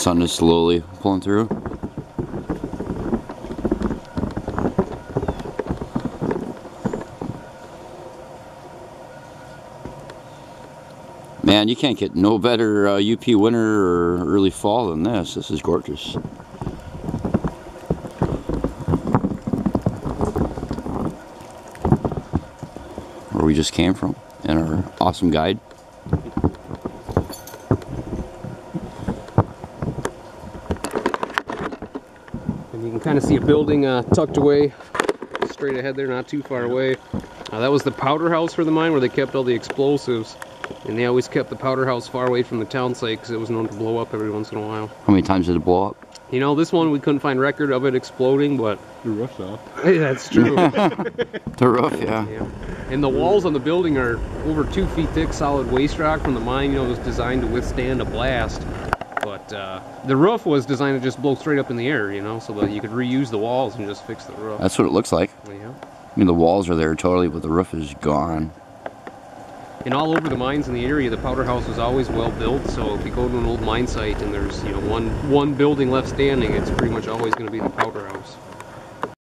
sun is slowly pulling through. Man, you can't get no better UP winter or early fall than this. This is gorgeous. Where we just came from in our awesome guide. And you can kind of see a building tucked away straight ahead there, not too far away. That was the powder house for the mine where they kept all the explosives. And they always kept the powder house far away from the town site because it was known to blow up every once in a while. How many times did it blow up? You know, this one we couldn't find record of it exploding, but... The roof's off. Hey, that's true. The roof, yeah. And the walls on the building are over 2 feet thick, solid waste rock from the mine. You know, it was designed to withstand a blast. But the roof was designed to just blow straight up in the air, you know, so that you could reuse the walls and just fix the roof. That's what it looks like. Yeah. I mean, the walls are there totally, but the roof is gone. And all over the mines in the area, the powder house was always well built. So if you go to an old mine site and there's, you know, one building left standing, it's pretty much always going to be the powder house.